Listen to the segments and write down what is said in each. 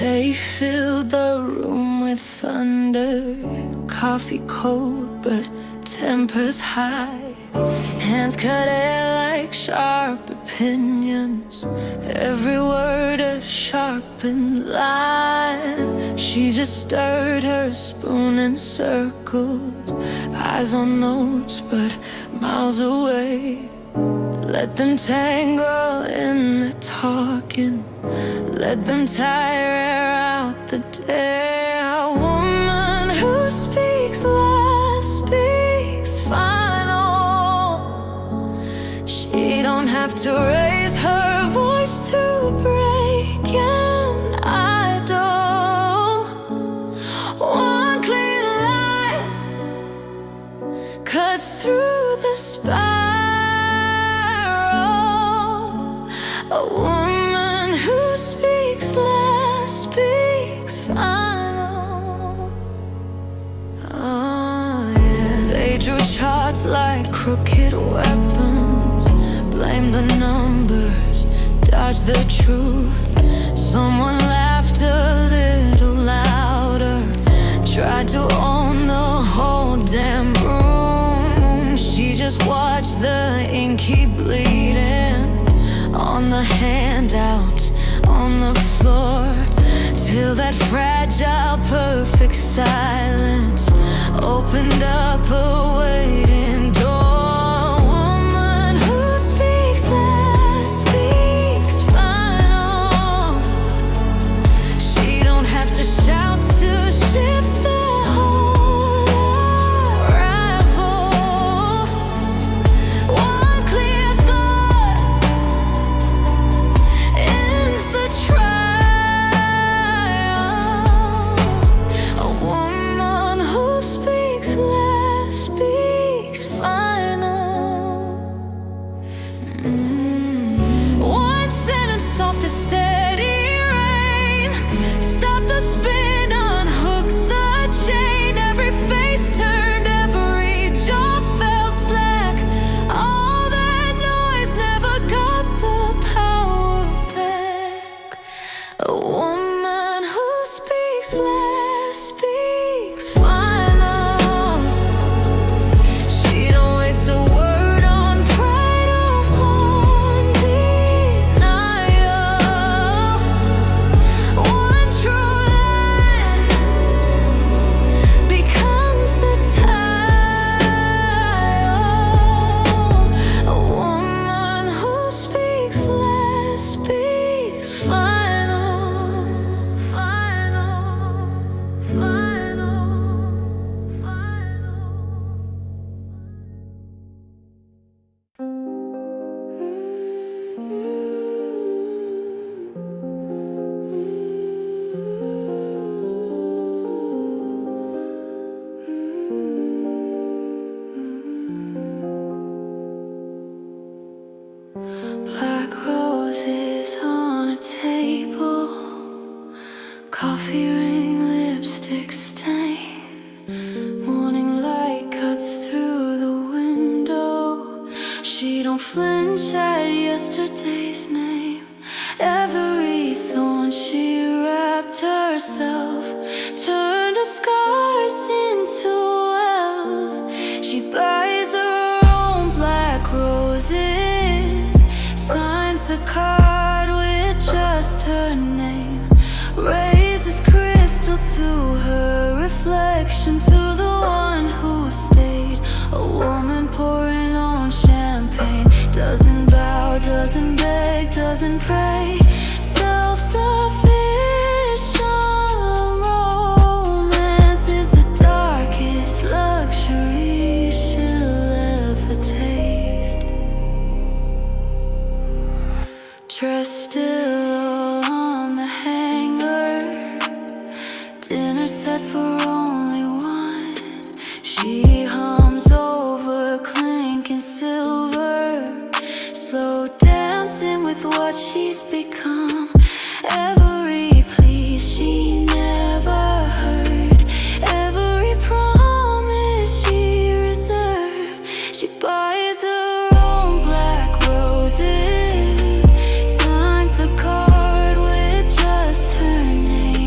They filled the room with thunder, coffee cold but tempers high. Hands cut air like sharp opinions, every word a sharpened line. She just stirred her spoon in circles, eyes on notes but miles away. Let them tangle in the talking, let them tire out the day. A woman who speaks last speaks final. She don't have to raise her voice to break an idol. One clean light cuts through the spiral. A woman who speaks last speaks final. Oh yeah. They drew charts like crooked weapons, blamed the numbers, dodged the truth. Someone laughed a little louder, tried to own the whole damn room. She just watched the ink keep bleeding on the handouts, on the floor, till that fragile, perfect silence opened up a waiting door. Woman who speaks last speaks final. She don't have to shout to shift the whole unravel. One clear thought ends the trial. A woman who speaks last speaks final. One sentence soft as steady rain, stop the spin, unhook the chain. Every face turned, every jaw fell slack. All that noise never got the power back. A woman who speaks last speaks final. She don't waste a word on pride or on denial. One true line becomes the tile. A woman who speaks last speaks final. Final, final, final. Black roses on a table, coffee ring, lipstick stain. Morning light cuts through the window. She don't flinch at yesterday's name. Every thorn she wrapped herself turned her scars into wealth. She buys her own black roses, signs the card with just her name, raises crystal to her reflection, to the one who stayed. A woman pouring on champagne, doesn't bow, doesn't beg, doesn't pray. Self-sufficient romance is the darkest luxury she'll ever taste. Dress still on the hanger, dinner set for only one. She hums over clinking silver, slow dancing with what she's become. Every plea she never heard, every promise she reserved. She buys her own black roses, signs the card with just her name.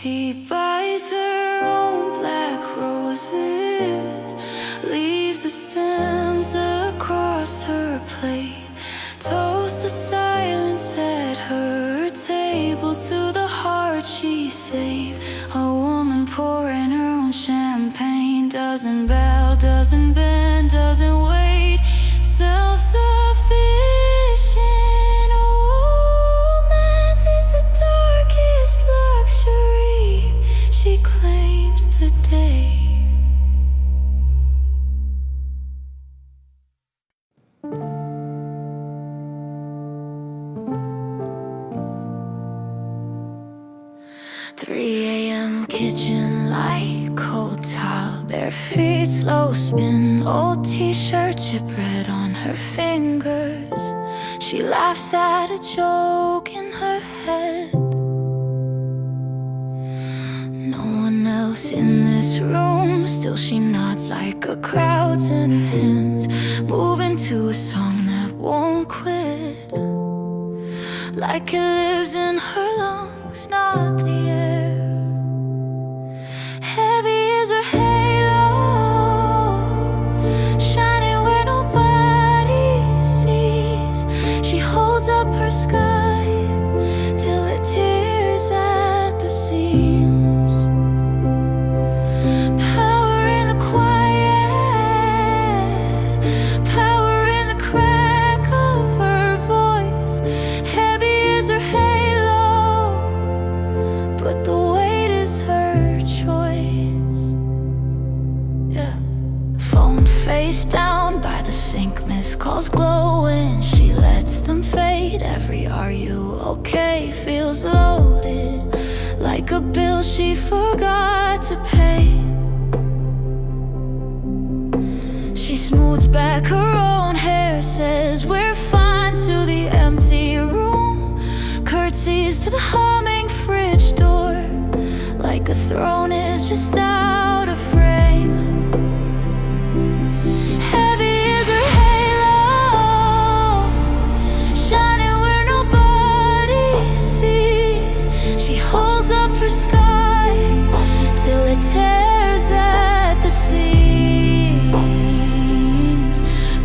She buys her own black roses, leaves the stems across her plate, toasts the silence at her table to the heart she saved. A woman pouring her own champagne, doesn't bow, doesn't bend, doesn't wait, self-sufficient. Romance is the darkest luxury she claims today. 3 a.m. kitchen light, cold towel, bare feet, slow spin, old t-shirt, chip red on her fingers. She laughs at a joke in her head. No one else in this room, still she nods like a crowd's in her hands, moving to a song that won't quit, like it lives in her lungs, not the air. Heavy is her halo, shining where nobody sees. She holds up her sky till it tears at the seams. Power in the quiet, power in the crack of her voice. Heavy is her halo, but the weight is her choice. Yeah. Phone face down by the sink, missed calls glowing. She lets them fade. Every "are you okay?" feels loaded, like a bill she forgot to pay. She smooths back her own hair, says we're fine to the empty room, curtsies to the humming fridge door, like a throne is just out of frame. Heavy is her halo, shining where nobody sees. She holds up her sky till it tears at the seams.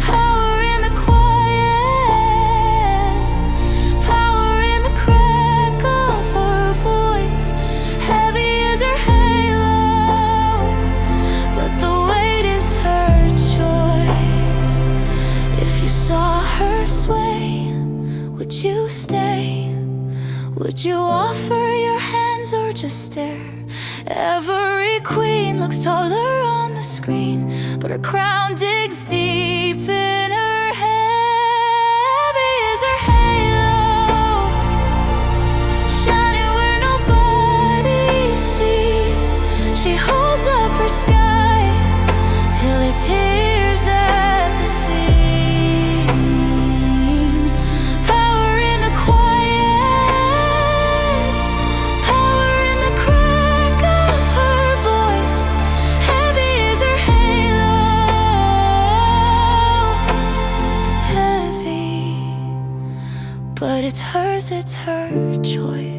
Power in the quiet, power in the crack of her voice. Heavy is her halo, but the weight is her choice. If you saw her sway, would you stay? Would you offer your hands or just stare? Every queen looks taller on the screen, but her crown digs deep in her head. Heavy is her halo, shining where nobody sees. She holds up her sky till it tears at the seams. Power in the quiet, power in the crack of her voice. Heavy is her halo, heavy, but it's hers, it's her choice.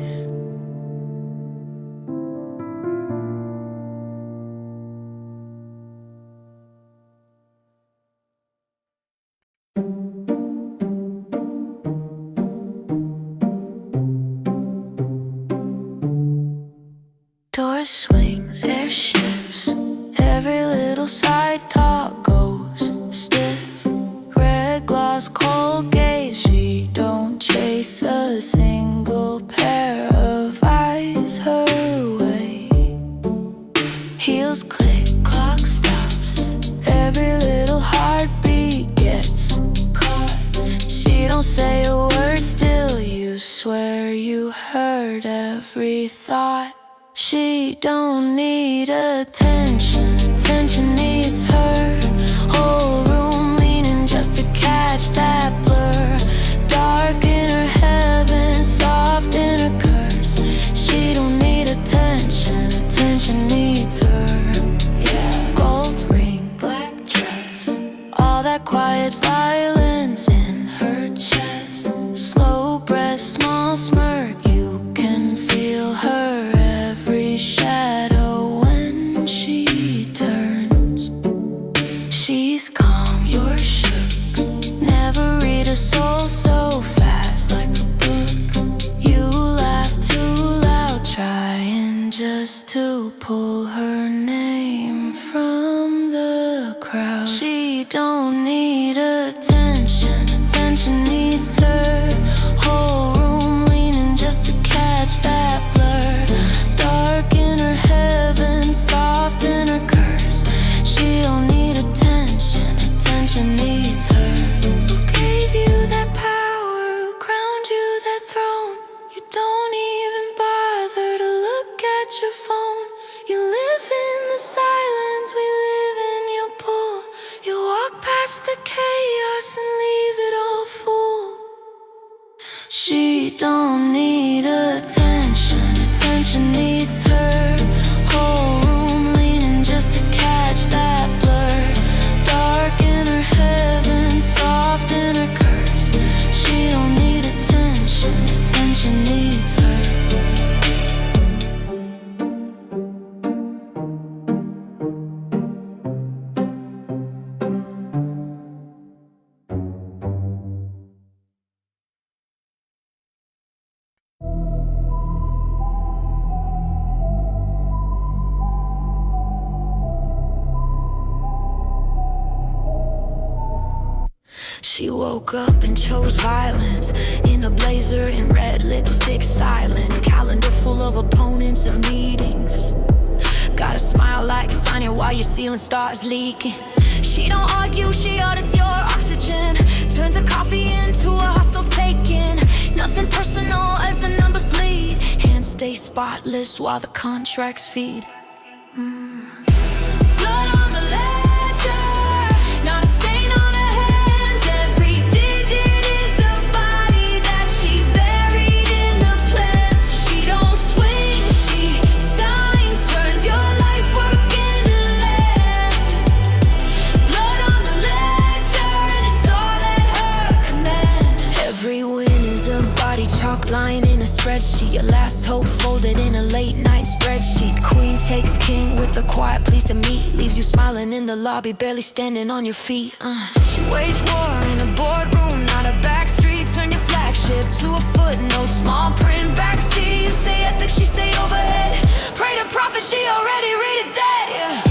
Door swings, air shifts, every little side talk goes stiff. Red gloss, cold gaze, she don't chase a single pair of eyes her way. Heels click, clock stops, every little heartbeat gets caught. She don't say a word, still you swear you heard every thought. She don't need attention, attention needs her. Whole room leaning just to catch that blur. Dark in her heaven, soft in her curse. She don't need attention, attention needs her. Yeah. Gold ring, black dress, all that quiet violence in her chest. Slow breath, small smirk, you can feel her every to pull her name from the crowd. She don't need attention, attention needs her. Whole room leaning just to catch that blur. Dark in her heaven, soft in her curse. She don't need attention, attention needs her. Who gave you that power? Who crowned you that throne? You don't even bother to look at your phone. You live in the silence, we live in your pull. You walk past the chaos and leave it all full. She don't need attention, attention needs her. Whole room leaning just to catch that blur. Dark in her heaven, soft in her curse. She don't need attention, attention needs her. She woke up and chose violence. In a blazer and red lipstick, silent. Calendar full of opponents as meetings. Gotta smile like Sonya while your ceiling starts leaking. She don't argue, she audits your oxygen. Turns her coffee into a hostile take-in. Nothing personal as the numbers bleed. Hands stay spotless while the contracts feed. Blood on the ledger, not a stain on her hands. Every digit is a body that she buried in the plans. She don't swing, she signs, turns your life work into land. Blood on the ledger, and it's all at her command. Every win is a body chalk line in a spreadsheet. Your last hope folded in a late night spreadsheet. Queen takes king with a quiet pleased to meet. Leaves you smiling in the lobby, barely standing on your feet. She waged war in a boardroom, not a back street. Turn your flagship to a footnote, small print backseat. You say ethics, she say overhead. Pray to prophet, she already read it dead. Yeah.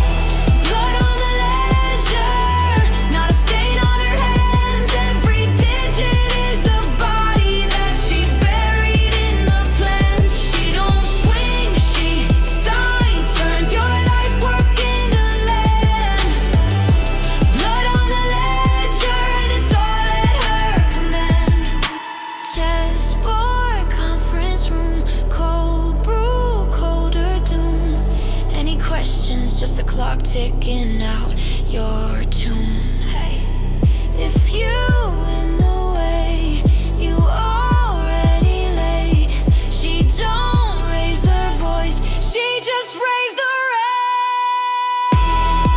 Blood on the ledger, not a stain on her hands. Every digit is a body that she buried in the plans. She don't swing, she signs, turns your life work into land. Blood on the ledger, and it's all at her command. Chessboard, conference room, cold brew, colder doom. Any questions? Just the clock ticking out your tune. If you in the way, you already late. She don't raise her voice, she just raised the rate.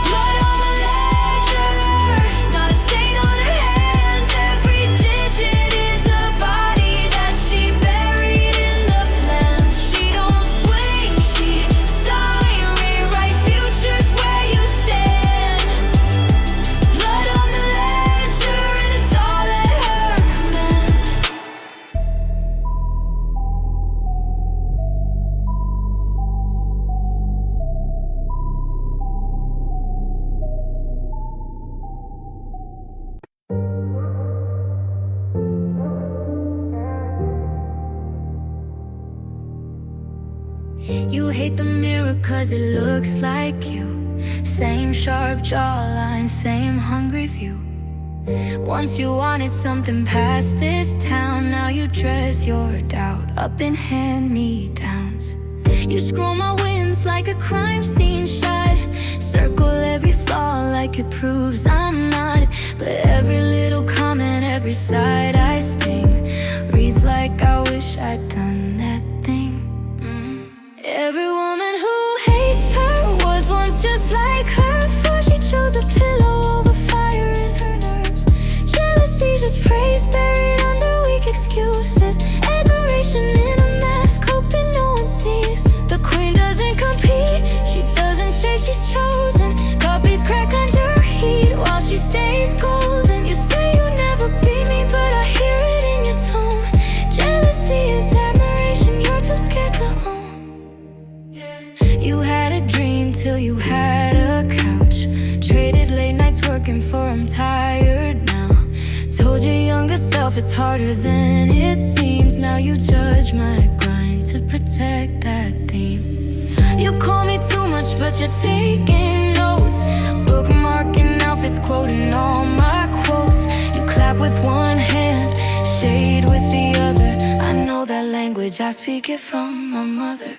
Blood on the ledger, not a stain on her hands. Every digit is a body that she buried in the plans. She don't swing, she sign, rewrite futures where you stand. Blood on the ledger, and it's all at her command. You hate the mirror cause it looks like you. Same sharp jawline, same hungry view. Once you wanted something past this town. Now you dress your doubt up in hand-me-downs. You scroll my wins like a crime scene shot. Circle every flaw like it proves I'm not. But every little comment, every side I sting, reads like I wish I'd done that thing. Every woman who hates her was once just like her. Before she chose a pillow over fire in her nerves. Jealousy just praise buried under weak excuses. Admiration in a mask, hoping no one sees. The queen doesn't compete, she doesn't chase, she's chosen. Copies crack under heat while she stays golden. You say you never beat me, but I hear it in your tone. Jealousy is admiration. I'm tired now. Told your younger self it's harder than it seems. Now you judge my grind to protect that theme. You call me too much, but you're taking notes. Bookmarking outfits, quoting all my quotes. You clap with one hand, shade with the other. I know that language, I speak it from my mother.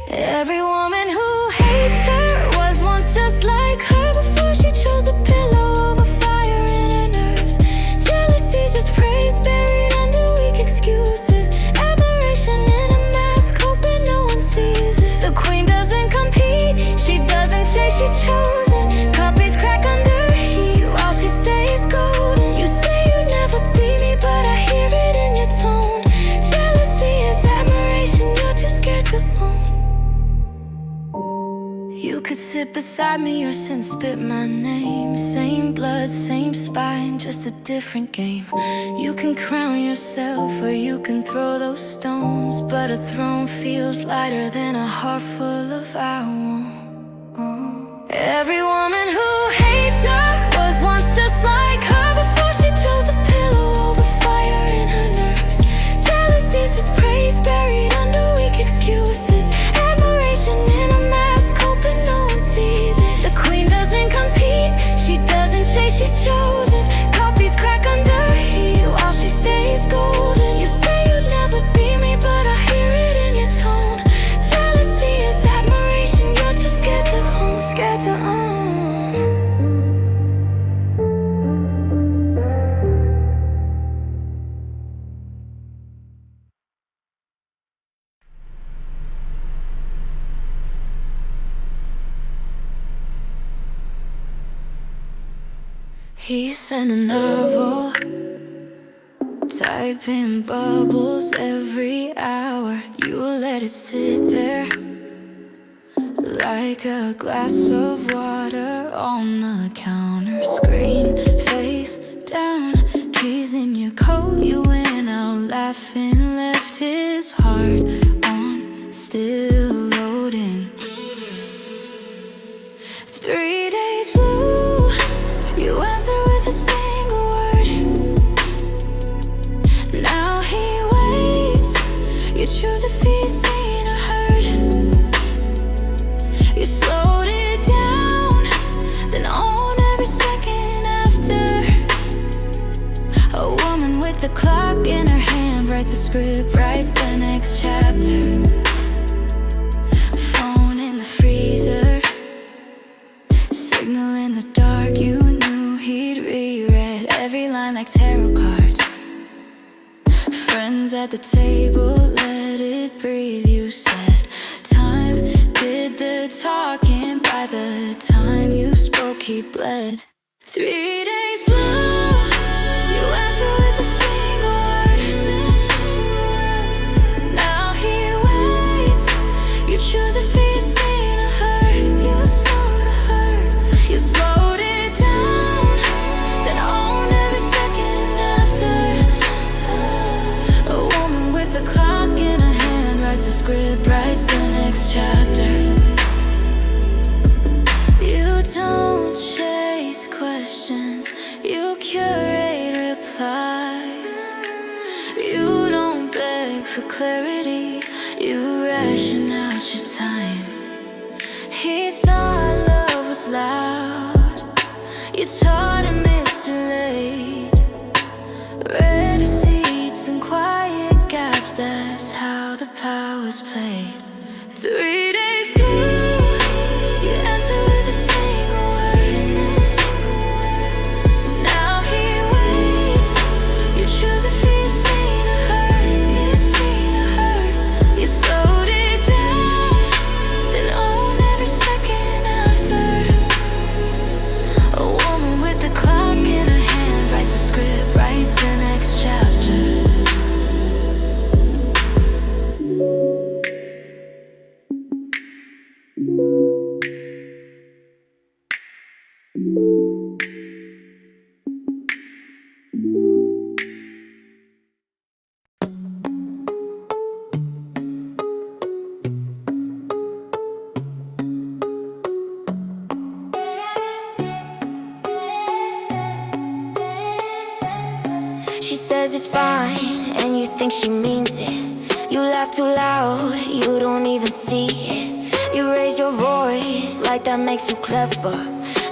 Every woman who hates her was once just like her before she chose a pillow over fire in her nerves. Jealousy, just praise buried under weak excuses. Admiration in a mask, hoping no one sees it. The queen doesn't compete, she doesn't chase, she's chosen. Copies crack under heat while she stays golden. You say you'd never be me, but I hear it in your tone. Jealousy is admiration, you're too scared to own. You could sit beside me or sit and spit my name. Same blood, same spine, just a different game. You can crown yourself or you can throw those stones, but a throne feels lighter than a heart full of I won't. Every woman who hates her was once just like her before she chose a pillow over fire in her nerves. Jealousy's just praise buried under weak excuses. Admiration in a mask, hoping no one sees it. The queen doesn't compete, she doesn't chase, she's chosen. Copies crack under heat while she stays golden. You say you'd never be me, but I hear it in your tone. Jealousy is admiration, you're too scared to own, scared to own. He sent a novel, typing bubbles every hour. You let it sit there like a glass of water on the counter. Screen face down, keys in your coat. You went out laughing, left his heart on, still loading. 3 days blue, you answer with a single word. Now he waits, you choose if he's seen or heard. You slowed it down, then on every second after. A woman with the clock in her hand writes a script, writes the next chapter. Phone in the freezer, signal in the dark. You knew he'd reread every line like tarot cards. Friends at the table, let it breathe, you said. Time did the talking, by the time you spoke he bled. 3 days blue, you answer with a single word. Now he waits, you choose if he's seen or heard. You slowed her, you slowed it down, then on every second after. A woman with the clock in her hand writes a script, writes the next chapter. You don't chase questions, you curate replies. You don't beg for clarity, you ration out your time. He thought love was loud, you taught him it's too late. Red receipts and quiet gaps, that's how the power's played. 3 days blue, you answer with a single word. Now he waits, you choose if he's seen or heard. He's seen or heard. You slowed it down, then on every second after. A woman with the clock in her hand writes a script, writes the next chapter. says it's fine, and you think she means it. You laugh too loud, you don't even see it. You raise your voice like that makes you clever,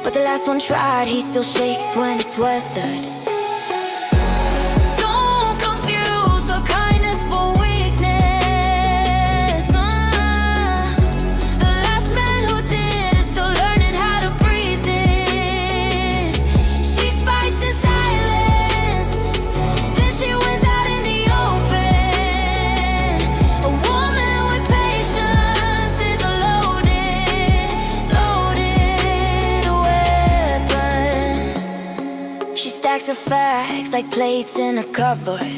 but the last one tried, he still shakes when it's weathered. Don't confuse her kindness for weakness. The last man who did is still learning how to breathe this. She fights in silence, then she wins out in the open. A woman with patience is a loaded weapon. She stacks her facts like plates in a cupboard,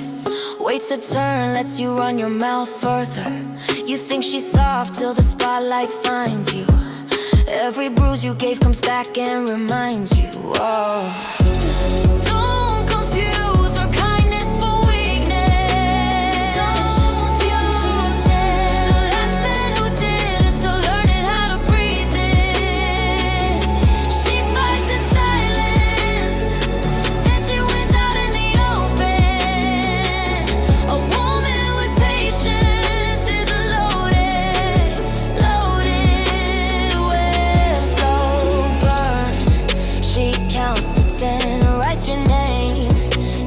waits her turn, lets you run your mouth further. You think she's soft till the spotlight finds you. Every bruise you gave comes back and reminds you. Oh. Don't confuse her kindness for weakness. Don't you dare. The last man who did is still learning how to breathe this. She fights in silence, then she wins out in the open. A woman with patience is a loaded weapon. Slow burn. She counts to 10, writes your name,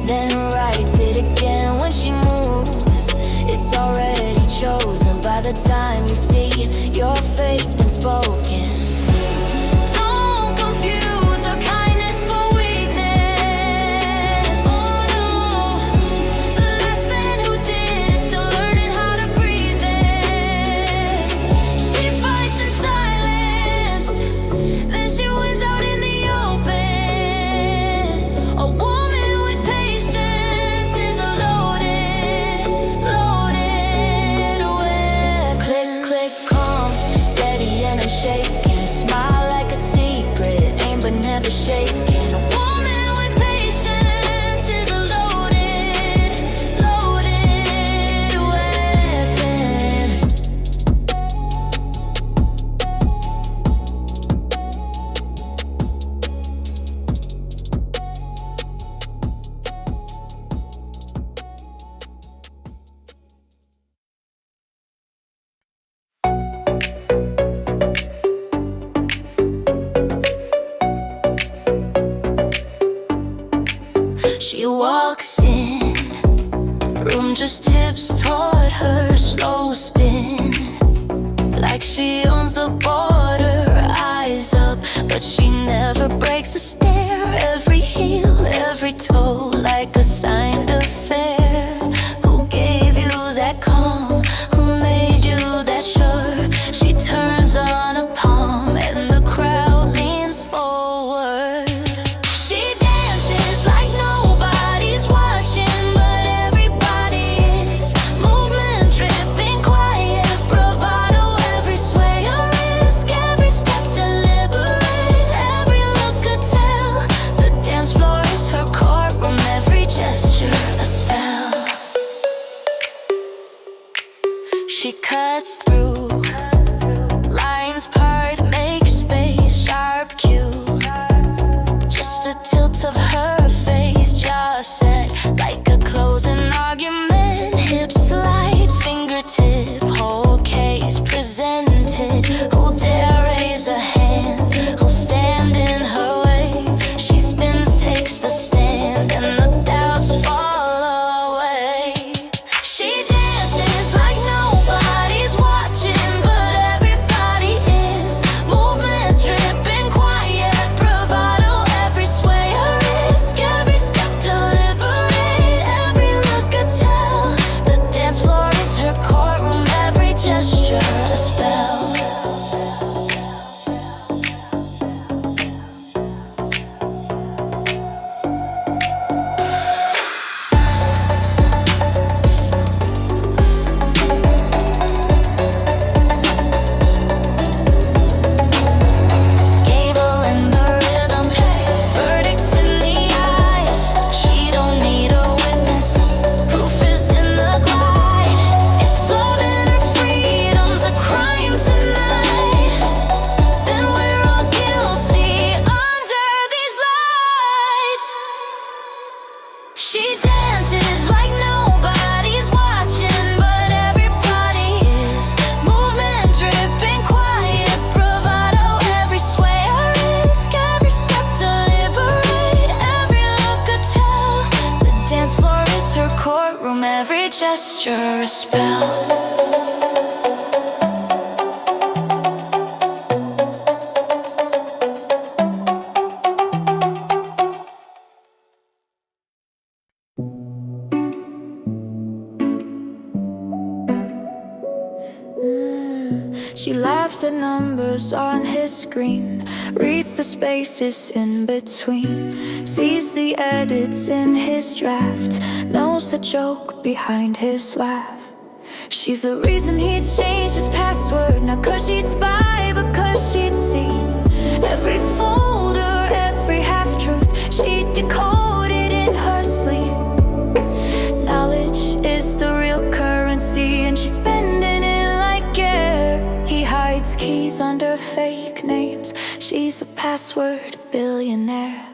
then writes it again. When she moves, it's already chosen. By the time you see, your fate's been spoken. Don't confuse her kindness for weakness. Oh no, the last man who did is still learning how to breathe this. She fights in silence, then she wins out in the open. A woman with patience is a loaded weapon. Click, click, calm, steady and unshaken. Smile like a secret, aim but never shaken. A woman with patience is a loaded weapon. She walks in, room just tips toward her, slow spin, like she owns the border. Eyes up, but she never breaks a stare. Every heel, every toe, like a signed affair. Who gave you that calm? Who made you that sure? She turns on a palm and the crowd leans forward. She dances like nobody's watching, but everybody is. Movement dripping, quiet bravado, every sway a risk, every step deliberate, every look could tell. The dance floor is her courtroom, every gesture a spell. She cuts through, lines part, make space, sharp cue. Just a tilt of her face, jaw set like a closing argument. Hips slide, fingertip, whole case presented. Who dare raise a hand? Who'll stand in her way? She spins, takes the stand, and the doubts fall away. She dances like nobody's watching, but everybody is. Movement dripping, quiet bravado, every sway a risk, every step deliberate, every look could tell. The dance floor is her courtroom, every gesture a spell. Gable in the rhythm, verdict in the eyes. She don't need a witness, proof is in the glide. If love and her freedom cast her a spell. She laughs at numbers on his screen, reads the spaces in between, sees the edits in his draft, knows the joke behind his laugh. She's the reason he'd change his password, not 'cause she'd spy, but 'cause she'd see every folder, every half-truth. She'd decode it in her sleep. Knowledge is the real currency, and she's spending it like air. He hides keys under fake names. She's a password billionaire.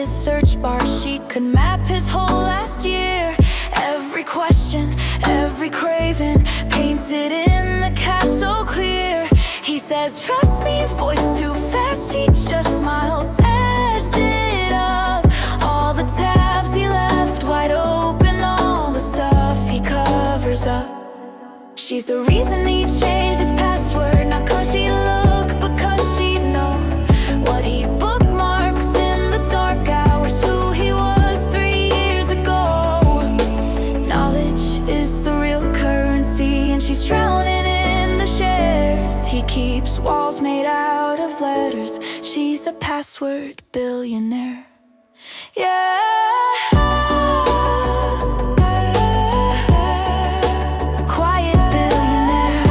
Search bar, she could map his whole last year. Every question, every craving, painted in the cache so clear. He says, trust me, voice too fast. She just smiles, adds it up. All the tabs he left wide open, all the stuff he covers up. She's the reason he changed his password, not 'cause she look, but 'cause she'd know what he bookmarks in the dark hours, who he was 3 years ago. Knowledge is the real currency, and she's drowning in the shares. He keeps walls made out of letters. She's a password billionaire. Yeah. A quiet billionaire.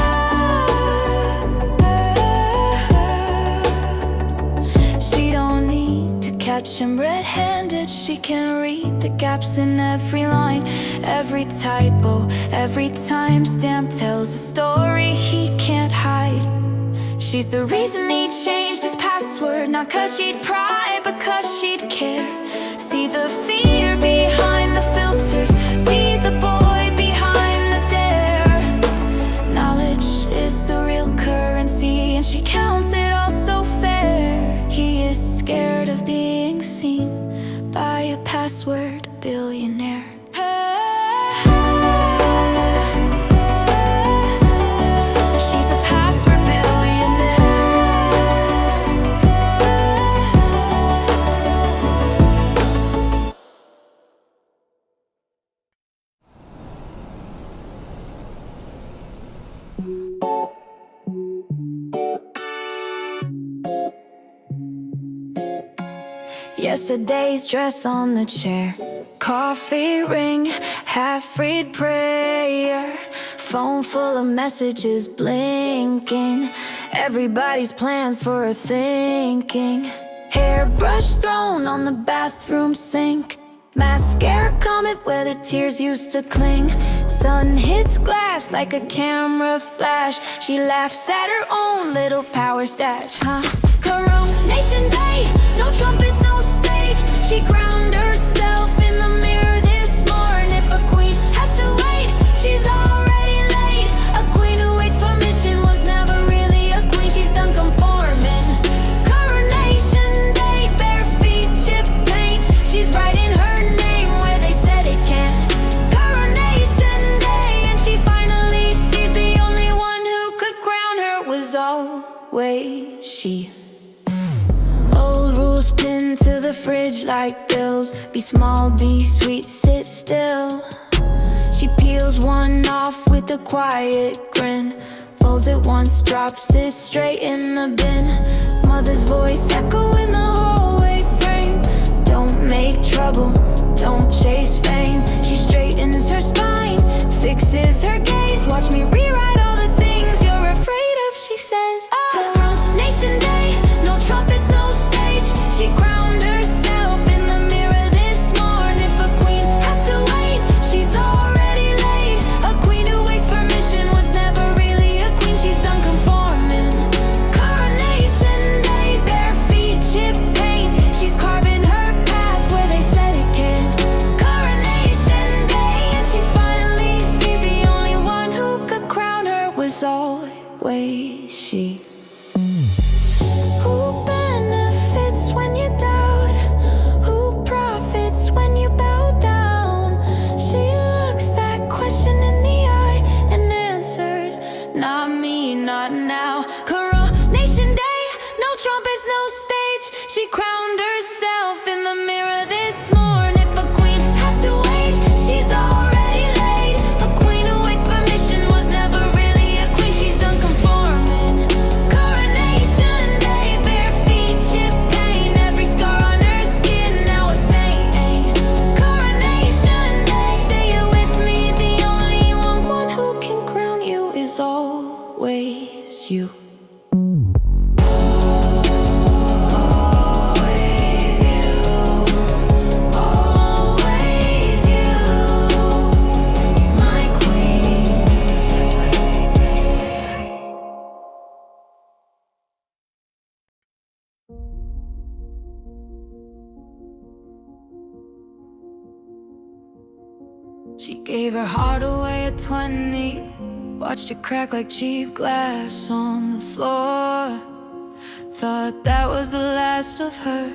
She don't need to catch him red-handed. She can read the gaps in every line, every typo, every timestamp tells a story he can't hide. She's the reason he changed his password, not 'cause she'd pry, but 'cause she'd care. See the fear behind the filters, see the boy behind the dare. Knowledge is the real currency, and she counts it all so fair. He is scared of being seen by a password billionaire. She's a password billionaire. Yesterday's dress on the chair, coffee ring, half-read prayer, phone full of messages blinking, everybody's plans for her thinking. Hairbrush thrown on the bathroom sink, mascara comet where the tears used to cling. Sun hits glass like a camera flash. She laughs at her own little power stash. Coronation day, no trumpets, no stage. She crowned herself in the mirror this morning. If a queen has to wait, she's already late. A queen who waits permission was never really a queen. She's done conforming. Coronation day, bare feet, chip paint. She's writing her name where they said it can't. Coronation day, and she finally sees the only one who could crown her was always she. Old rules pinned to the fridge like bills. Be small, be sweet, sit still. She peels one off with a quiet grin, folds it once, drops it straight in the bin. Mother's voice echo in the hallway frame. Don't make trouble, don't chase fame. She straightens her spine, fixes her gaze. Watch me rewrite all the things you're afraid of, she says. Coronation day, no trumpets, no stage. She crowned herself in the mirror this morning. If a queen has to wait, she's already late. A queen who waits permission was never really a queen. She's done conforming. Coronation day, bare feet, chip paint. She's carving her path where they said it can't. Coronation day, and she finally sees the only one who be she. Who benefits when you doubt? Who profits when you bow down? She looks that question in the eye and answers, not me, not now. Coronation day, no trumpets, no stage. She crowned herself in the mirror this morning. If a queen has to wait, she's already late. A queen who waits permission was never really a queen. She's done conforming. Coronation day, bare feet, chip paint, every scar on her skin now a saint. Coronation day, say it with me, the only one who can crown you is always you. She gave her heart away at 20, watched it crack like cheap glass on the floor. Thought that was the last of her,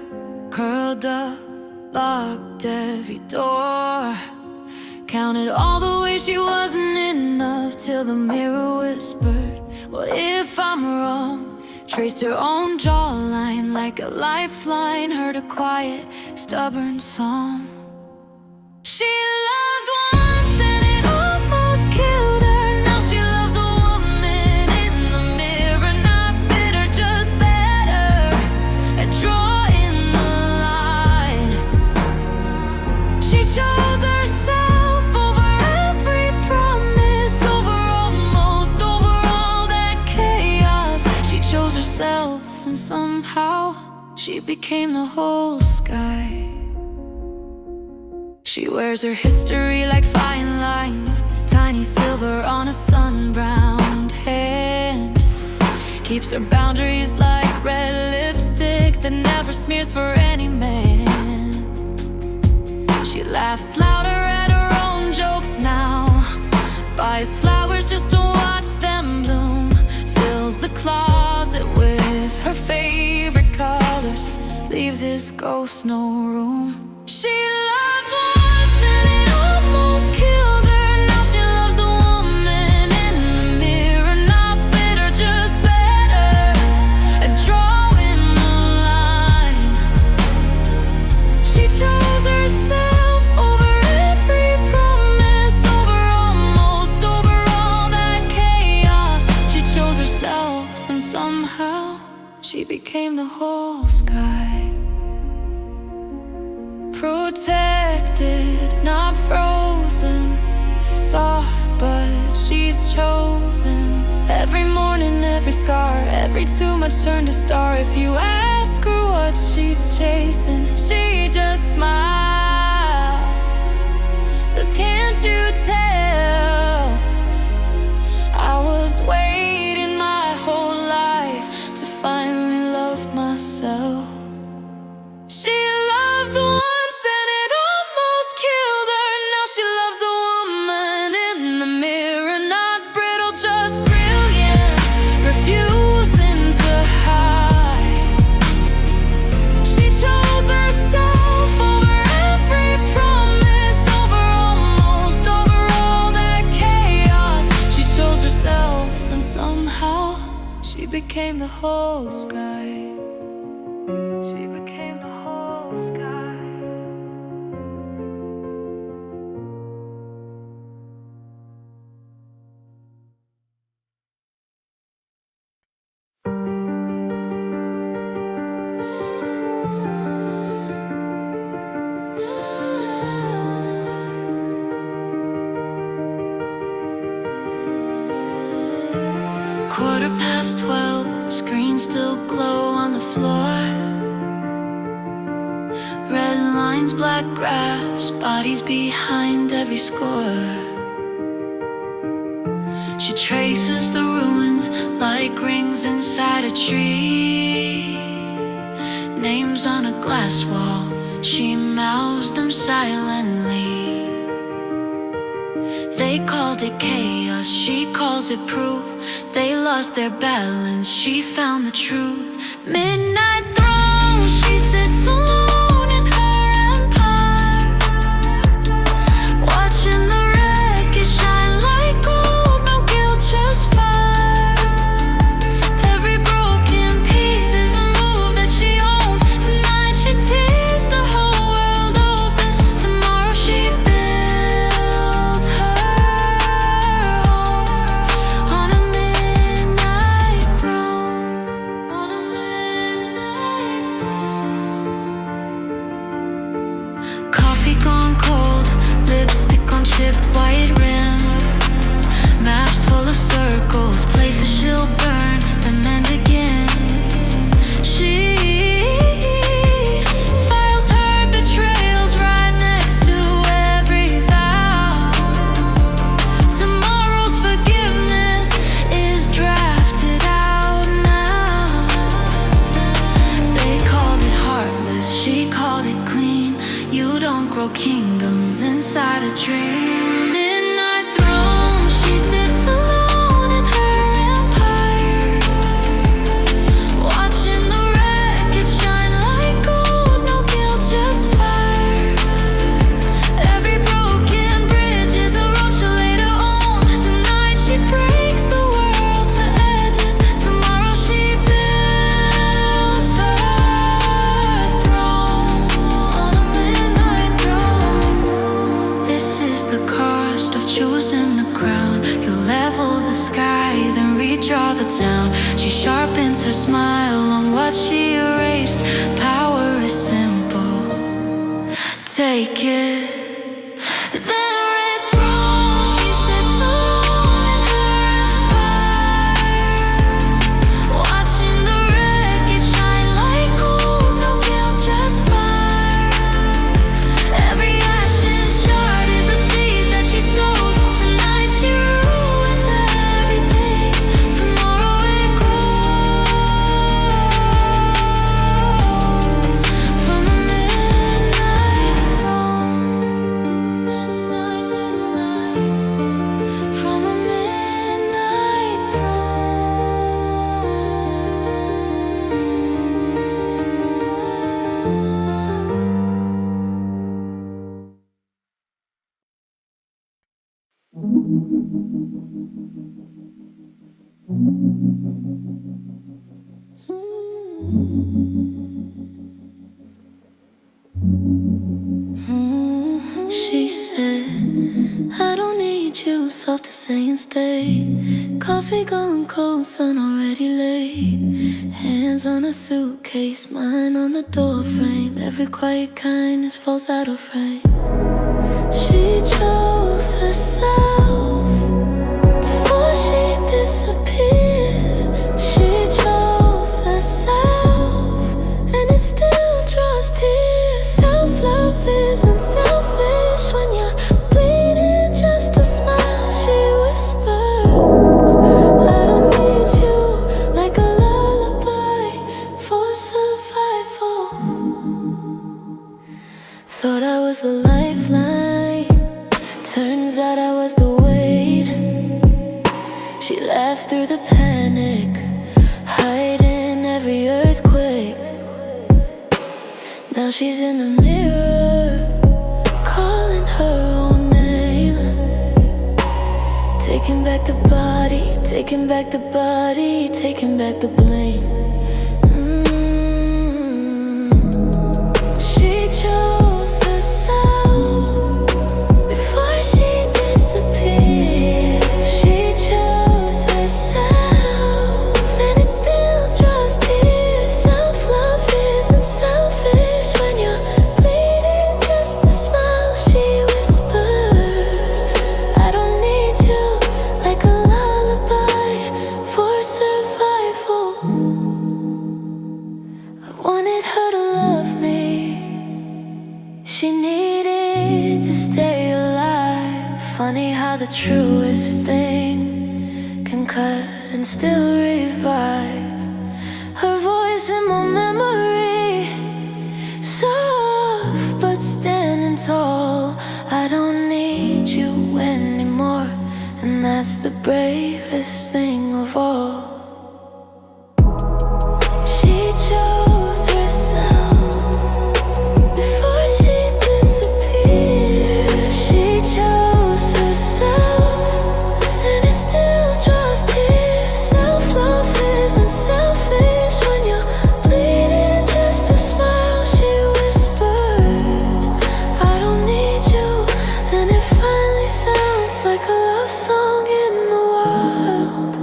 curled up, locked every door. Counted all the ways she wasn't enough, till the mirror whispered, well, if I'm wrong. Traced her own jawline like a lifeline, heard a quiet, stubborn song. She loved once and it almost killed her. Now she loves the woman in the mirror, not bitter, just better at drawing the line. She chose herself over every promise, over almost, over all that chaos. She chose herself and somehow she became the whole sky. She wears her history like fine lines, tiny silver on a sun-browned hand. Keeps her boundaries like red lipstick that never smears for any man. She laughs louder at her own jokes now, buys flowers just to watch them bloom, fills the closet with her favorite colors, leaves his ghost no room. She loved once and it almost killed her. Now she loves the woman in the mirror, not bitter, just better at drawing the line. She chose herself over every promise, over almost, over all that chaos. She chose herself and somehow she became the whole sky. Protected, not frozen, soft but she's chosen. Every morning, every scar, every too much turned to star. If you ask her what she's chasing, she just smiles, says, can't you tell? I was waiting my whole life to finally love myself. She loved once and it almost killed her. Now she loves a woman in the mirror, not brittle, just brilliant, refusing to hide. She chose herself over every promise, over almost, over all that chaos. She chose herself and somehow she became the whole sky. Quarter past 12, screens still glow on the floor. Red lines, black graphs, bodies behind every score. She traces the ruins like rings inside a tree. Names on a glass wall, she mouths them silently. They called it chaos, she calls it proof They lost their balance, she found the truth. Midnight throne, she sits alone in her empire, watching the wreckage shine like gold. No guilt, just fire. Every broken piece is a move that she owned. Tonight she tears the whole world open. Tomorrow she builds her home on a midnight throne. On a midnight throne. Coffee gone cold, lipstick on chipped white rim, maps full of circles, places she'll burn, then mend again. She files her betrayals right next to every vow. Tomorrow's forgiveness is drafted out now. They called it heartless, she called it clean. You don't grow kingdoms inside a dream. Midnight throne, she sits alone in her empire, watching the wreckage shine like gold. No guilt, just fire. Every broken bridge is a road she'll later own. Tonight she breaks the world to edges. Tomorrow she builds her throne on a midnight throne. This is the cost of choosing the crown. You level the sky, then redraw the town. She sharpens her smile on what she erased. Power is simple, take it. Then red throne, she sits alone in her empire, watching the wreckage shine like gold. No guilt, just fire. Every ashen shard is a seed that she sows. Tonight she ruins everything. Tomorrow it grows from a midnight throne. Midnight, midnight, from a midnight throne. She said, I don't need you, soft to say and stay. Coffee gone cold, sun already late. Hands on a suitcase, mine on the door frame. Every quiet kindness falls out of frame. She chose herself before she disappeared. She chose herself, and it still draws tears. Self-love isn't selfish when you're bleeding. Just a smile, she whispers, I don't need you, like a lullaby for survival. Thought I was a lifeline, turns out I was the weight. She laughed through the panic, hiding every earthquake. Now she's in the mirror, calling her own name. Taking back the body, taking back the body, taking back the blame. She chose herself before she disappeared. She chose herself, and it still draws tears. Self-love isn't selfish when you're bleeding. Just a smile, she whispers, I don't need you, like a lullaby for survival. I wanted her to love me, she needed to stay alive. Funny how the truest thing can cut and still revive. Her voice in my memory, soft but standing tall. I don't need you anymore, and that's the bravest thing of all. She chose herself before she disappeared. She chose herself, and it still draws tears. Self-love isn't selfish when you're bleeding. Just a smile, she whispers, I don't need you. And it finally sounds like a love song in the wild.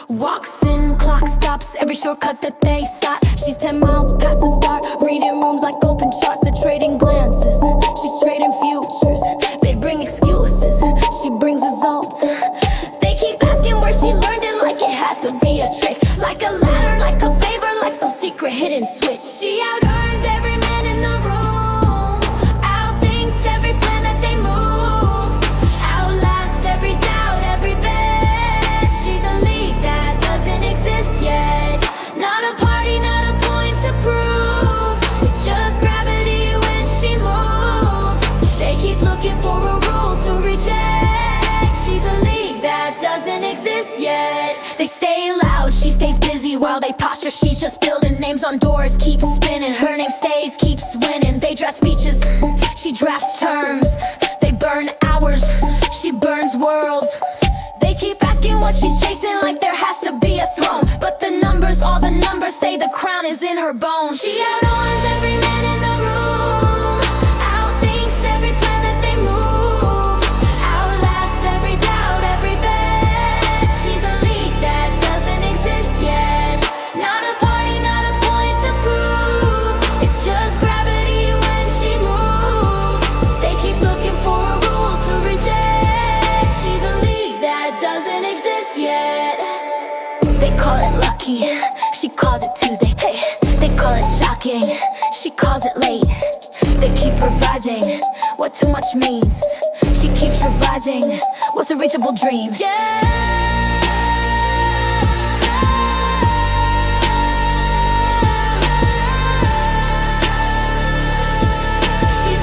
Walks in, clock stops, every shortcut that they thought. She's 10 miles past the start, reading rooms like open charts. They're trading glances, she's trading futures. They bring excuses, she brings results. They keep asking where she learned it, like it had to be a trick. Like a ladder, like a favor, like some secret hidden switch. She out-earns every man in the room, outthinks every plan that they move, outlasts every doubt, every bet. She's a league that doesn't exist yet. Not a party, not a point to prove. It's just gravity when she moves. They keep looking for a rule to reject. She's a league that doesn't exist yet. They stay loud, she stays busy while they posture. She's just building names on doors, keep spinning. Her name stays, keeps winning. They draft speeches, she drafts terms. They burn hours, she burns worlds. They keep asking what she's chasing, like there has to be a throne. But the numbers, all the numbers say the crown is in her bones. She out-owns every man in the room, outthinks every plan that they move, outlasts every doubt, every bet. She's a league that doesn't exist yet. Not a party, not a point to prove. It's just gravity when she moves. They keep looking for a rule to reject. She's a league that doesn't exist yet. They call it lucky, she calls it Tuesday. Hey, they call it shocking, she calls it late. They keep revising what too much means. She keeps revising what's a reachable dream. She's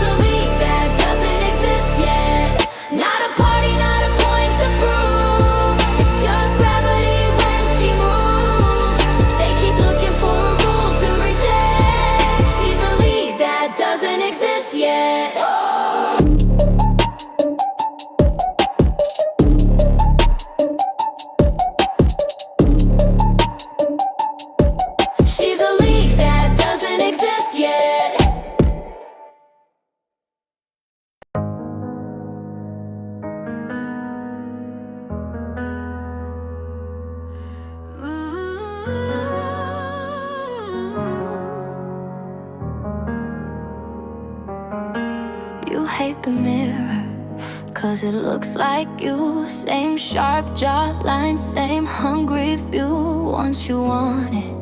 a league that doesn't exist yet. Not a party, not a point to prove. It's just gravity when she moves. They keep looking for a rule to reject. She's a league that doesn't exist yet. She's a league that doesn't exist yet. You hate the mirror, 'cause it looks like you. Same sharp jawline, same hungry view. Once you wanted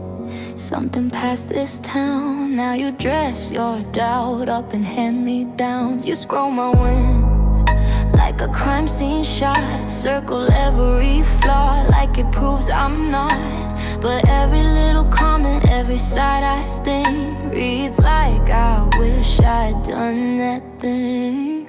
something past this town. Now you dress your doubt up in hand-me-downs. You scroll my wins like a crime scene shot. Circle every flaw like it proves I'm not. But every little comment, every side I sting reads like I wish I'd done that thing.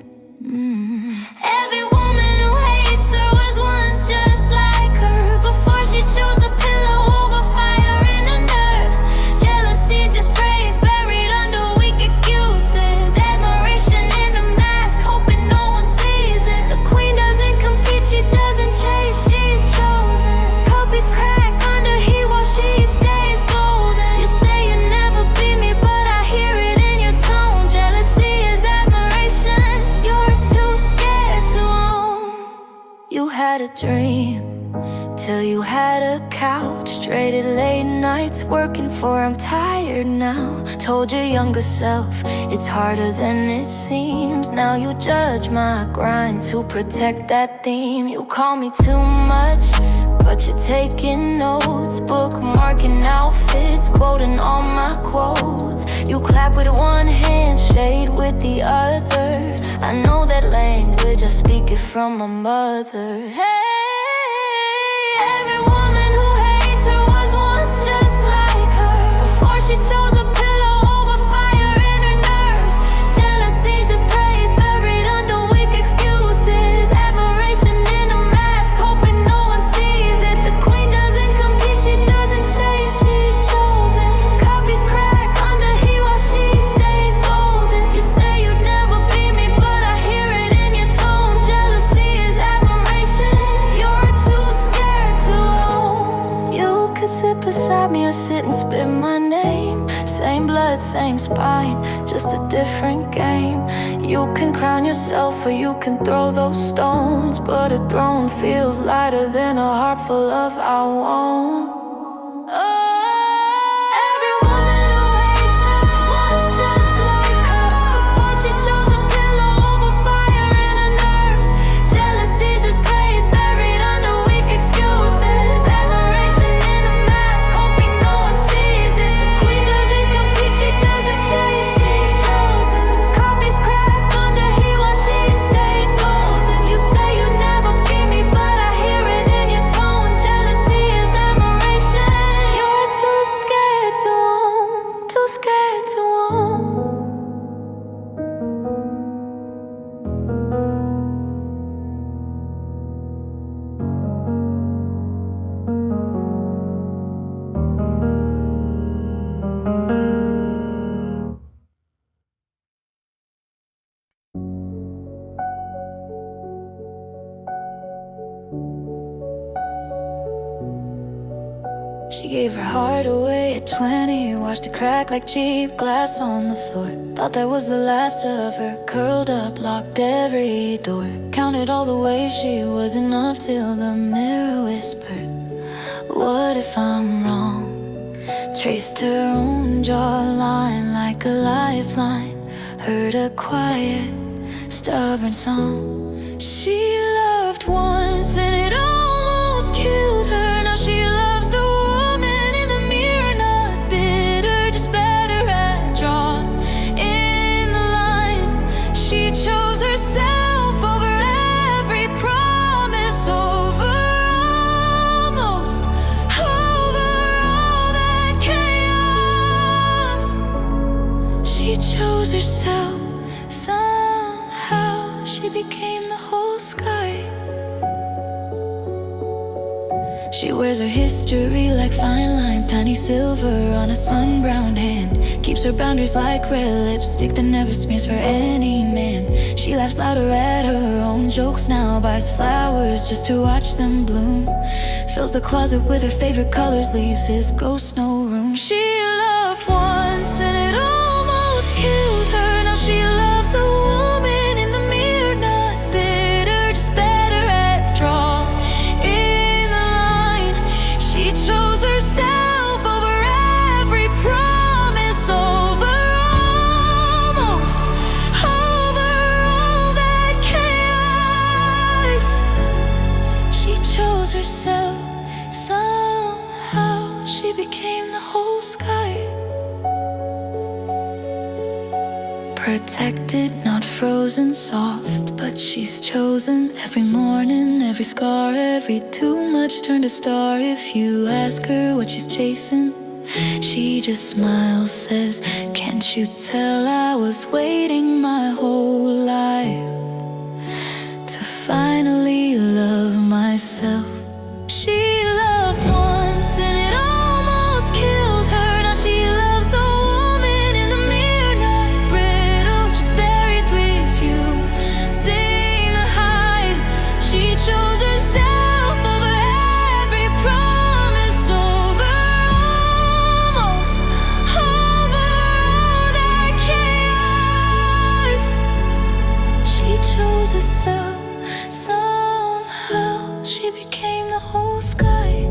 Every woman who hates her was once just like her, before she chose a pillow over fire in her nerves. Jealousy's just praise buried under weak excuses. Admiration in a mask, hoping no one sees it. The queen doesn't compete, she doesn't chase, she's chosen. Copies crack under heat while she stays golden. You say you never beat me, but I hear it in your tone. Jealousy is admiration, you're too scared to own. You had a dream, till you had a couch. Traded late nights working for I'm tired now. Told your younger self it's harder than it seems. Now you judge my grind to protect that theme. You call me too much, but you're taking notes, bookmarking outfits, quoting all my quotes. You clap with one hand, shade with the other. I know that language, I speak it from my mother. Hey, every woman who hates her was once just like her, before she chose a pillow over fire in her nerves. Jealousy just praise buried under weak excuses. Admiration in a mask, hoping no one sees it. The queen doesn't compete, she doesn't chase, she's chosen. Copies crack under heat while she stays golden. You say you'd never be me, but I hear it in your tone. Jealousy is admiration, you're too scared to own. You could sit beside me or sit and spit my name. Same blood, same spine, just a different game. You can crown yourself or you can throw those stones, but a throne feels lighter than a heart full of I won't. Every woman who hates her was just like her, before she chose a pillow over fire in her nerves. Jealousy's just praise buried under weak excuses. Admiration in a mask, hoping no one sees it. The queen doesn't compete, she doesn't chase, she's chosen. Copies crack under heat while she stays golden. You say you'd never be me, but I hear it in your tone. Jealousy is admiration, you're too scared to own, too scared to own. She gave her heart away at 20, watched it crack like cheap glass on the floor. Thought that was the last of her, curled up, locked every door. Counted all the ways she was enough till the mirror whispered, what if I'm wrong? Traced her own jawline like a lifeline. Heard a quiet, stubborn song. She loved once and it almost killed her. Now she loves the woman in the mirror, not bitter, just better at drawing in the line. She chose herself over every promise, over almost, over all that chaos. She chose herself. Somehow she became the whole sky. She wears her history like fine lines, tiny silver on a sun-browned hand. Keeps her boundaries like red lipstick that never smears for any man. She laughs louder at her own jokes now, buys flowers just to watch them bloom. Fills the closet with her favorite colors, leaves his ghost no room. She loved once and it almost killed her. Now she loves the woman in the mirror, not bitter, just better at drawing in the line. She chose herself over every promise, over almost, over all that chaos. She chose herself. Somehow she became the whole sky. Protected, not frozen, soft, but she's chosen. Every morning, every scar, every too much turned to star. If you ask her what she's chasing, she just smiles, says, can't you tell I was waiting my whole life to finally love myself. She loved once and it almost killed her. Now she loves the woman in the mirror, not brittle, just buried with you. Sing the hide. She chose herself over every promise, over almost, over all that chaos. She chose herself. Somehow she became the whole sky.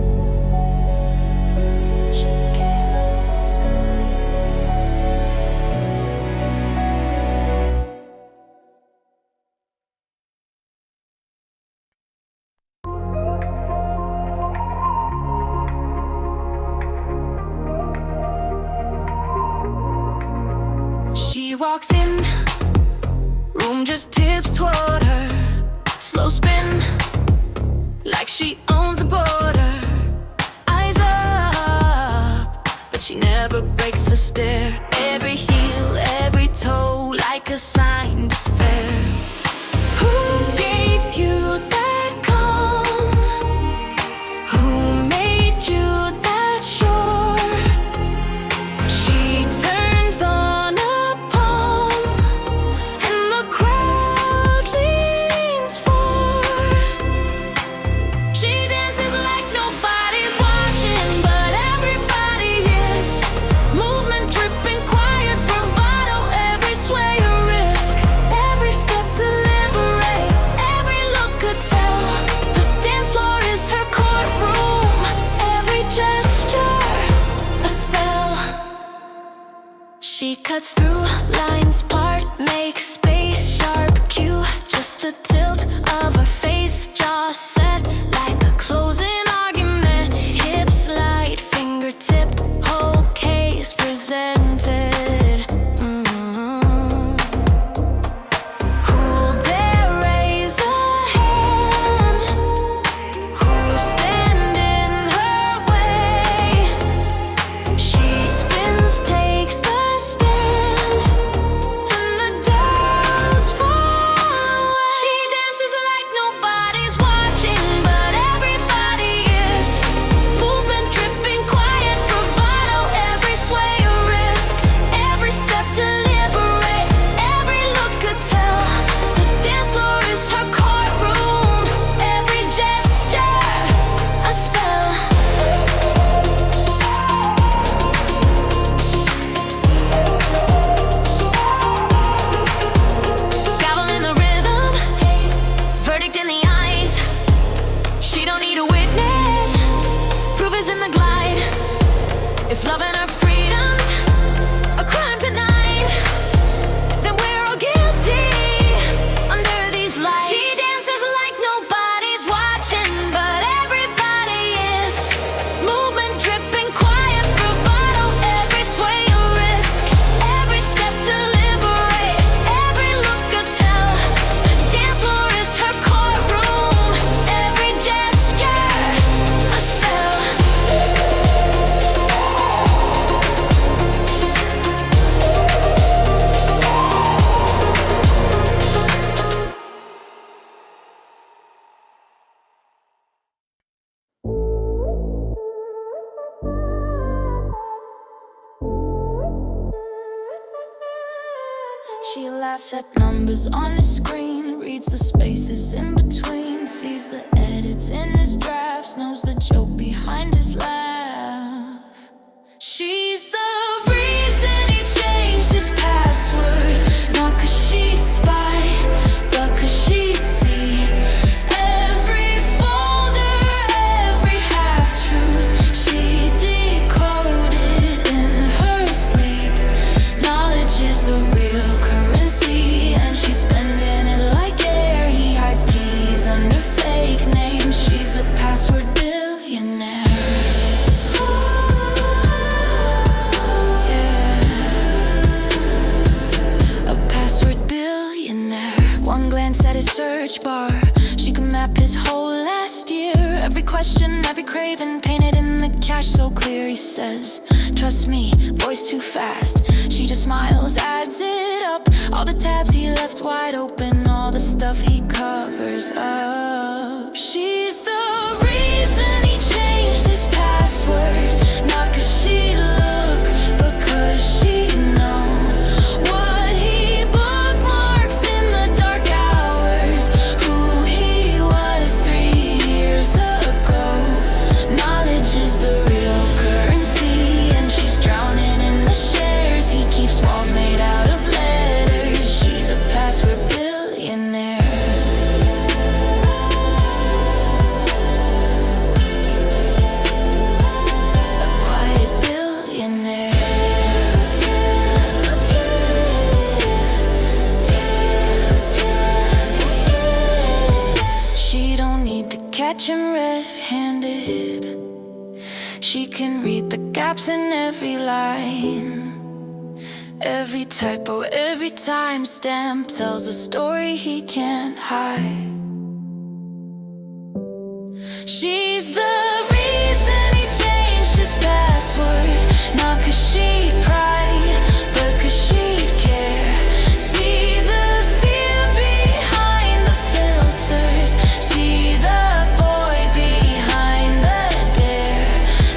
walks in, room just tips toward her. Slow spin, like she owns the border. Eyes up, but she never breaks a stare. Every heel, every toe, like a signed affair. Who gave you that calm? Who made you that sure? She turns on a palm, and the crowd leans forward. She dances like nobody's watching, but everybody is. Movement dripping, quiet bravado, every sway a risk, every step to liberate, every look could tell. The dance floor is her courtroom, every gesture a spell. She cuts through lines, part, makes space, sharp cue, just a tilt of her face, jaw set like a closing argument. Hips light, fingertip, whole case presented. Who'll dare raise a hand? Who'll stand in her way? She spins, takes the stand, and the doubts fall away. She dances like nobody's watching, but everybody is. Movement dripping, quiet bravado, every sway a risk, every step to liberate, every look could tell. The dance floor is her courtroom, every gesture a spell. Gavel in the rhythm, verdict in the eyes. She don't need a witness, proof is in the glide. If love and her freedom's a crime tonight, then we're all guilty under these lights. She dances like nobody's watching, but everybody is. Movement dripping, quiet bravado, every sway a risk, every step to liberate, every look could tell. The dance floor is her courtroom, every gesture a spell. She laughs at numbers on the screen, reads the spaces in between, sees the edits in his drafts, knows the joke behind his laugh. She's the reason he changed his password, not 'cause she'd spy, but 'cause she'd see every folder, every half-truth. She decoded in her sleep. Knowledge is the real currency, and she's spending it like air. He hides keys under fake names. She's a password billionaire. A password billionaire. One glance at his search bar, she can map his whole last year. Every question, every craving, painted in the cash so clear. He says, trust me, voice too fast. She just smiles, adds it up. All the tabs he left wide open, all the stuff he covers up. She's the reason he changed his password, not 'cause she'd look, but 'cause she'd know what he bookmarks in the dark hours, who he was 3 years ago. Knowledge is the real currency, and she's drowning in the shares. He keeps walls made out of letters. She's a password billionaire. A quiet billionaire. She don't need to catch him red-handed. She can read the gaps in every line, Every typo, every timestamp tells a story he can't hide. She's the reason he changed his password, not 'cause she'd pry, but 'cause she'd care. See the fear behind the filters, see the boy behind the dare.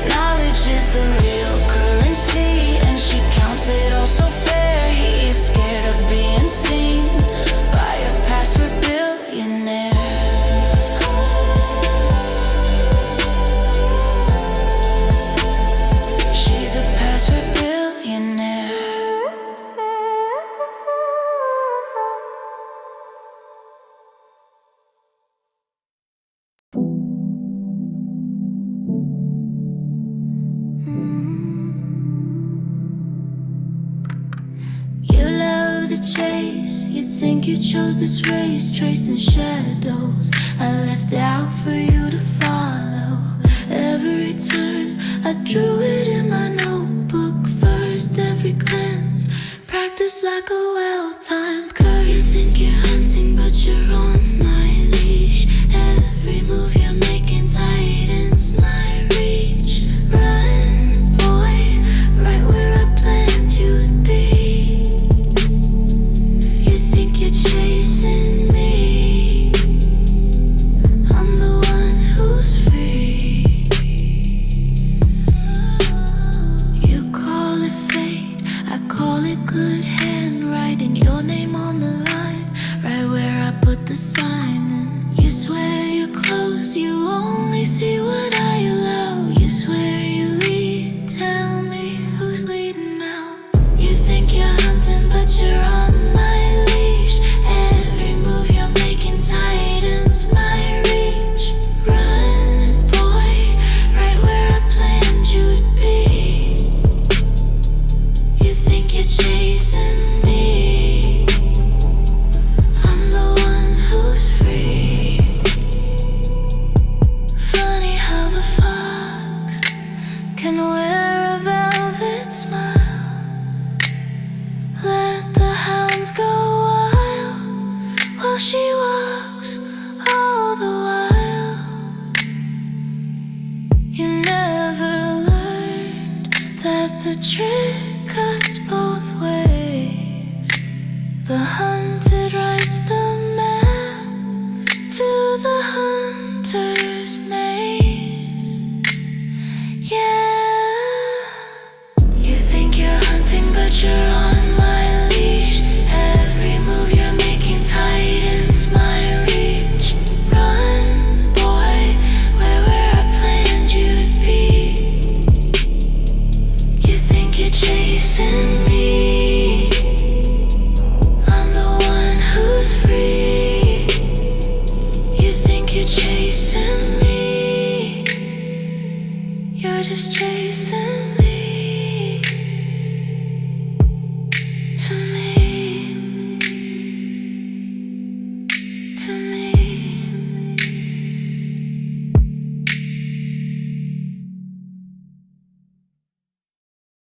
Knowledge is the real currency, and she counts it all so fair. He's scared of being seen by a password billionaire. Chase, you think you chose this race, tracing shadows I left out for you to follow. Every turn, I drew it in my notebook first. Every glance, practice like a well-timed curve. You think you're hunting, but you're on my leash. Every move you're making tightens my reach. Run, boy, right where I planned you'd be. Chasing me, I'm the one who's free. You call it fate, I call it good handwriting. Your name on the line, right where I put the sign in. You swear you're close, you only see what I allow. You swear you lead, tell me who's leading now. You think you're hunting, but you're on my leash. Every move you're making tightens my reach. Run, boy, right where I planned you'd be. You think you're chasing me, I'm the one who's free. Funny how the fox can wear a velvet smile. Let the hounds go wild while she walks all the while. You never learned that the trick cuts both ways. The hunted writes the map to the hunter's maze. Yeah, you think you're hunting, but you're on my leash. Every move you're making tightens my reach. Run, boy, where I planned you'd be. You think you're chasing me, I'm the one who's free. You think you're chasing me, you're just chasing me.